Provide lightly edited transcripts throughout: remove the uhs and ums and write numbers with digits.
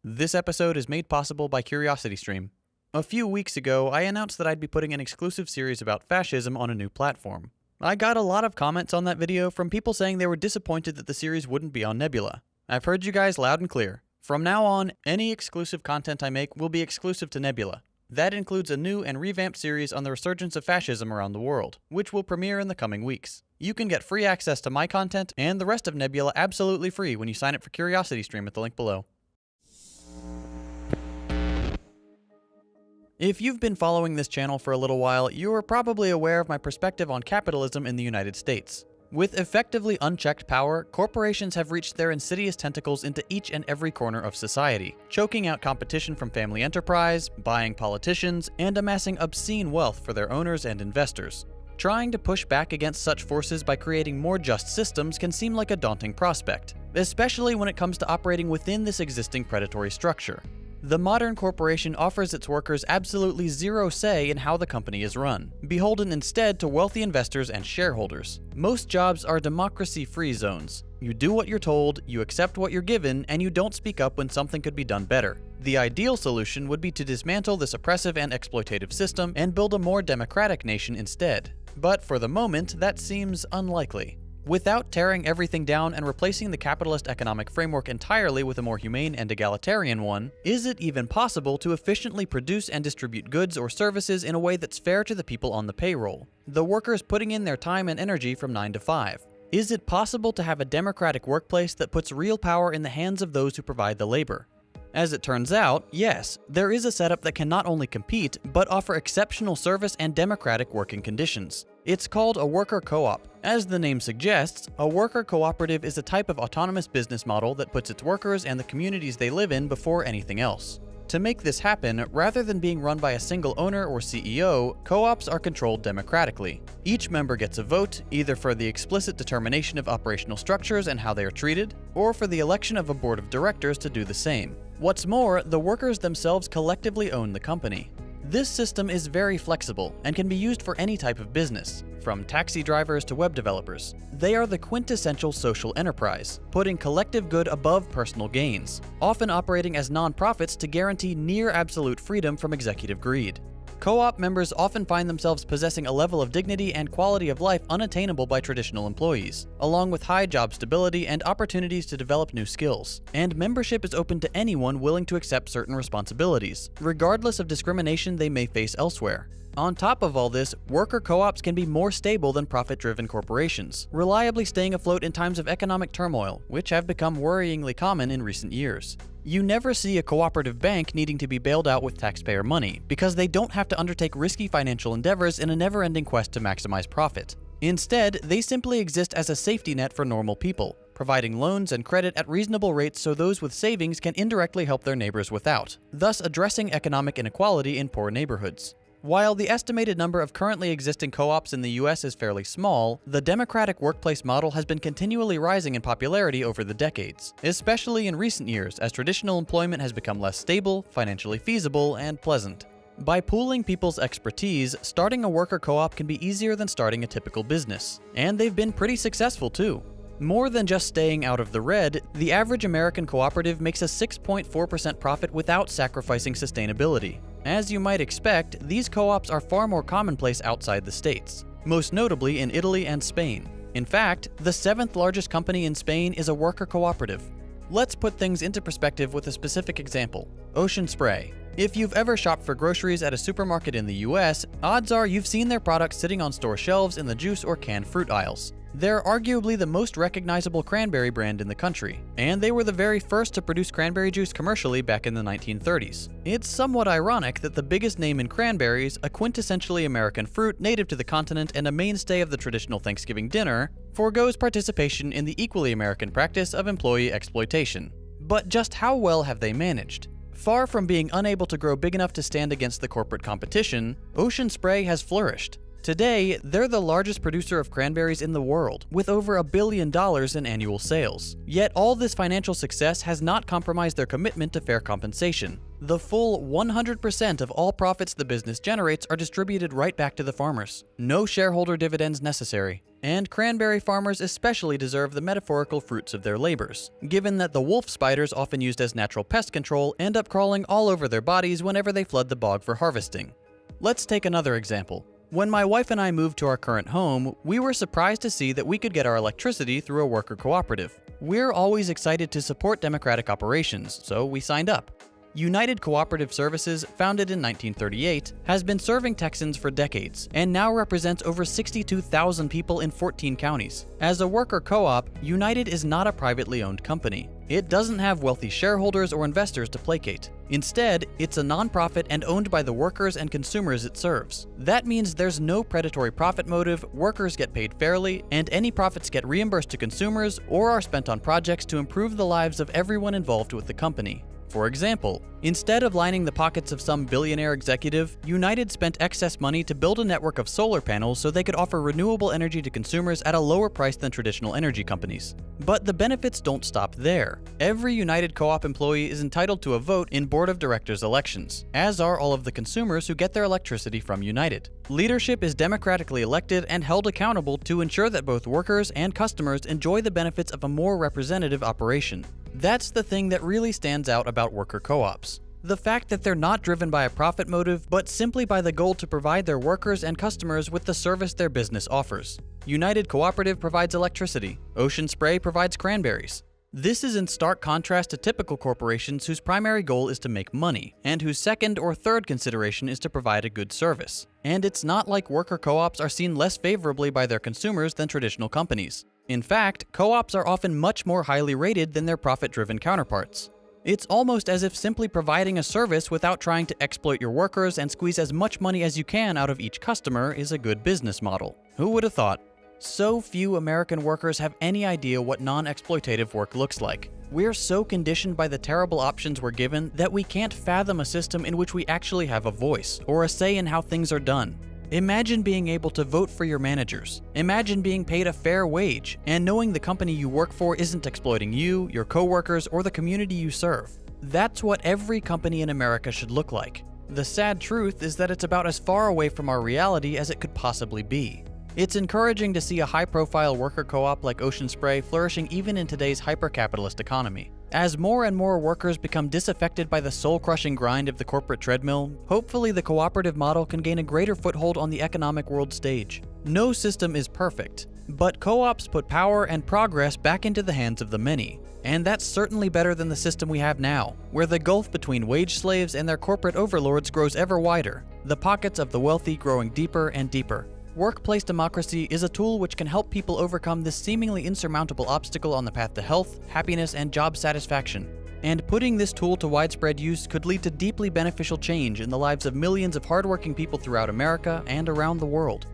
This episode is made possible by CuriosityStream. A few weeks ago, I announced that I'd be putting an exclusive series about fascism on a new platform. I got a lot of comments on that video from people saying they were disappointed that the series wouldn't be on Nebula. I've heard you guys loud and clear. From now on, any exclusive content I make will be exclusive to Nebula. That includes a new and revamped series on the resurgence of fascism around the world, which will premiere in the coming weeks. You can get free access to my content and the rest of Nebula absolutely free when you sign up for CuriosityStream at the link below. If you've been following this channel for a little while, you are probably aware of my perspective on capitalism in the United States. With effectively unchecked power, corporations have reached their insidious tentacles into each and every corner of society, choking out competition from family enterprise, buying politicians, and amassing obscene wealth for their owners and investors. Trying to push back against such forces by creating more just systems can seem like a daunting prospect, especially when it comes to operating within this existing predatory structure. The modern corporation offers its workers absolutely zero say in how the company is run, beholden instead to wealthy investors and shareholders. Most jobs are democracy-free zones. You do what you're told, you accept what you're given, and you don't speak up when something could be done better. The ideal solution would be to dismantle this oppressive and exploitative system and build a more democratic nation instead. But for the moment, that seems unlikely. Without tearing everything down and replacing the capitalist economic framework entirely with a more humane and egalitarian one, is it even possible to efficiently produce and distribute goods or services in a way that's fair to the people on the payroll, the workers putting in their time and energy from 9 to 5? Is it possible to have a democratic workplace that puts real power in the hands of those who provide the labor? As it turns out, yes, there is a setup that can not only compete, but offer exceptional service and democratic working conditions. It's called a worker co-op. As the name suggests, a worker cooperative is a type of autonomous business model that puts its workers and the communities they live in before anything else. To make this happen, rather than being run by a single owner or CEO, co-ops are controlled democratically. Each member gets a vote, either for the explicit determination of operational structures and how they are treated, or for the election of a board of directors to do the same. What's more, the workers themselves collectively own the company. This system is very flexible and can be used for any type of business, from taxi drivers to web developers. They are the quintessential social enterprise, putting collective good above personal gains, often operating as non-profits to guarantee near absolute freedom from executive greed. Co-op members often find themselves possessing a level of dignity and quality of life unattainable by traditional employees, along with high job stability and opportunities to develop new skills. And membership is open to anyone willing to accept certain responsibilities, regardless of discrimination they may face elsewhere. On top of all this, worker co-ops can be more stable than profit-driven corporations, reliably staying afloat in times of economic turmoil, which have become worryingly common in recent years. You never see a cooperative bank needing to be bailed out with taxpayer money, because they don't have to undertake risky financial endeavors in a never-ending quest to maximize profit. Instead, they simply exist as a safety net for normal people, providing loans and credit at reasonable rates so those with savings can indirectly help their neighbors without, thus addressing economic inequality in poor neighborhoods. While the estimated number of currently existing co-ops in the US is fairly small, the democratic workplace model has been continually rising in popularity over the decades, especially in recent years as traditional employment has become less stable, financially feasible, and pleasant. By pooling people's expertise, starting a worker co-op can be easier than starting a typical business, and they've been pretty successful too. More than just staying out of the red, the average American cooperative makes a 6.4% profit without sacrificing sustainability. As you might expect, these co-ops are far more commonplace outside the States, most notably in Italy and Spain. In fact, the 7th largest company in Spain is a worker cooperative. Let's put things into perspective with a specific example: Ocean Spray. If you've ever shopped for groceries at a supermarket in the US, odds are you've seen their products sitting on store shelves in the juice or canned fruit aisles. They're arguably the most recognizable cranberry brand in the country, and they were the very first to produce cranberry juice commercially back in the 1930s. It's somewhat ironic that the biggest name in cranberries, a quintessentially American fruit native to the continent and a mainstay of the traditional Thanksgiving dinner, forgoes participation in the equally American practice of employee exploitation. But just how well have they managed? Far from being unable to grow big enough to stand against the corporate competition, Ocean Spray has flourished. Today, they're the largest producer of cranberries in the world, with over $1 billion in annual sales. Yet all this financial success has not compromised their commitment to fair compensation. The full 100% of all profits the business generates are distributed right back to the farmers. No shareholder dividends necessary. And cranberry farmers especially deserve the metaphorical fruits of their labors, given that the wolf spiders often used as natural pest control end up crawling all over their bodies whenever they flood the bog for harvesting. Let's take another example. When my wife and I moved to our current home, we were surprised to see that we could get our electricity through a worker cooperative. We're always excited to support democratic operations, so we signed up. United Cooperative Services, founded in 1938, has been serving Texans for decades and now represents over 62,000 people in 14 counties. As a worker co-op, United is not a privately owned company. It doesn't have wealthy shareholders or investors to placate. Instead, it's a nonprofit and owned by the workers and consumers it serves. That means there's no predatory profit motive, workers get paid fairly, and any profits get reimbursed to consumers or are spent on projects to improve the lives of everyone involved with the company. For example, instead of lining the pockets of some billionaire executive, United spent excess money to build a network of solar panels so they could offer renewable energy to consumers at a lower price than traditional energy companies. But the benefits don't stop there. Every United Co-op employee is entitled to a vote in board of directors elections, as are all of the consumers who get their electricity from United. Leadership is democratically elected and held accountable to ensure that both workers and customers enjoy the benefits of a more representative operation. That's the thing that really stands out about worker co-ops. The fact that they're not driven by a profit motive, but simply by the goal to provide their workers and customers with the service their business offers. United Cooperative provides electricity. Ocean Spray provides cranberries. This is in stark contrast to typical corporations whose primary goal is to make money, and whose second or third consideration is to provide a good service. And it's not like worker co-ops are seen less favorably by their consumers than traditional companies. In fact, co-ops are often much more highly rated than their profit-driven counterparts. It's almost as if simply providing a service without trying to exploit your workers and squeeze as much money as you can out of each customer is a good business model. Who would have thought? So few American workers have any idea what non-exploitative work looks like. We're so conditioned by the terrible options we're given that we can't fathom a system in which we actually have a voice or a say in how things are done. Imagine being able to vote for your managers. Imagine being paid a fair wage and knowing the company you work for isn't exploiting you, your coworkers, or the community you serve. That's what every company in America should look like. The sad truth is that it's about as far away from our reality as it could possibly be. It's encouraging to see a high-profile worker co-op like Ocean Spray flourishing even in today's hyper-capitalist economy. As more and more workers become disaffected by the soul-crushing grind of the corporate treadmill, hopefully the cooperative model can gain a greater foothold on the economic world stage. No system is perfect, but co-ops put power and progress back into the hands of the many. And that's certainly better than the system we have now, where the gulf between wage slaves and their corporate overlords grows ever wider, the pockets of the wealthy growing deeper and deeper. Workplace democracy is a tool which can help people overcome this seemingly insurmountable obstacle on the path to health, happiness, and job satisfaction. And putting this tool to widespread use could lead to deeply beneficial change in the lives of millions of hardworking people throughout America and around the world.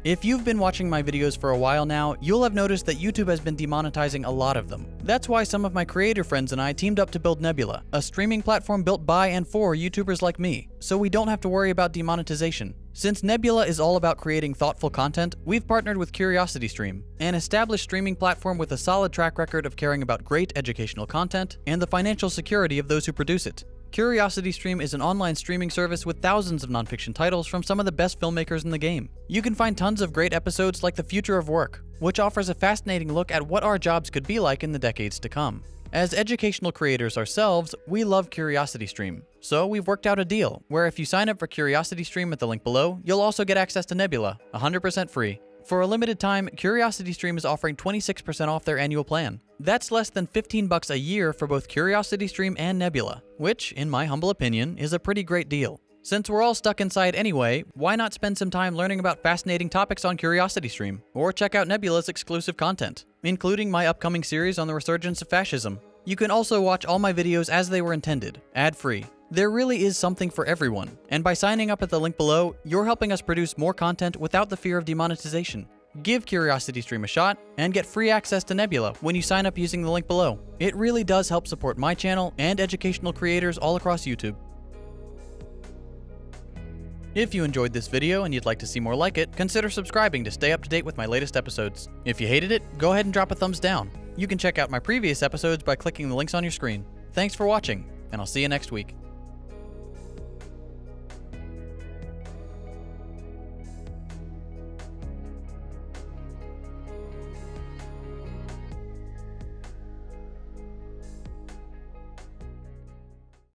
If you've been watching my videos for a while now, you'll have noticed that YouTube has been demonetizing a lot of them. That's why some of my creator friends and I teamed up to build Nebula, a streaming platform built by and for YouTubers like me, so we don't have to worry about demonetization. Since Nebula is all about creating thoughtful content, we've partnered with CuriosityStream, an established streaming platform with a solid track record of caring about great educational content and the financial security of those who produce it. CuriosityStream is an online streaming service with thousands of nonfiction titles from some of the best filmmakers in the game. You can find tons of great episodes like The Future of Work, which offers a fascinating look at what our jobs could be like in the decades to come. As educational creators ourselves, we love CuriosityStream, so we've worked out a deal where if you sign up for CuriosityStream at the link below, you'll also get access to Nebula, 100% free. For a limited time, CuriosityStream is offering 26% off their annual plan. That's less than $15 a year for both CuriosityStream and Nebula, which, in my humble opinion, is a pretty great deal. Since we're all stuck inside anyway, why not spend some time learning about fascinating topics on CuriosityStream, or check out Nebula's exclusive content, including my upcoming series on the resurgence of fascism. You can also watch all my videos as they were intended, ad-free. There really is something for everyone, and by signing up at the link below, you're helping us produce more content without the fear of demonetization. Give CuriosityStream a shot, and get free access to Nebula when you sign up using the link below. It really does help support my channel and educational creators all across YouTube. If you enjoyed this video and you'd like to see more like it, consider subscribing to stay up to date with my latest episodes. If you hated it, go ahead and drop a thumbs down. You can check out my previous episodes by clicking the links on your screen. Thanks for watching, and I'll see you next week.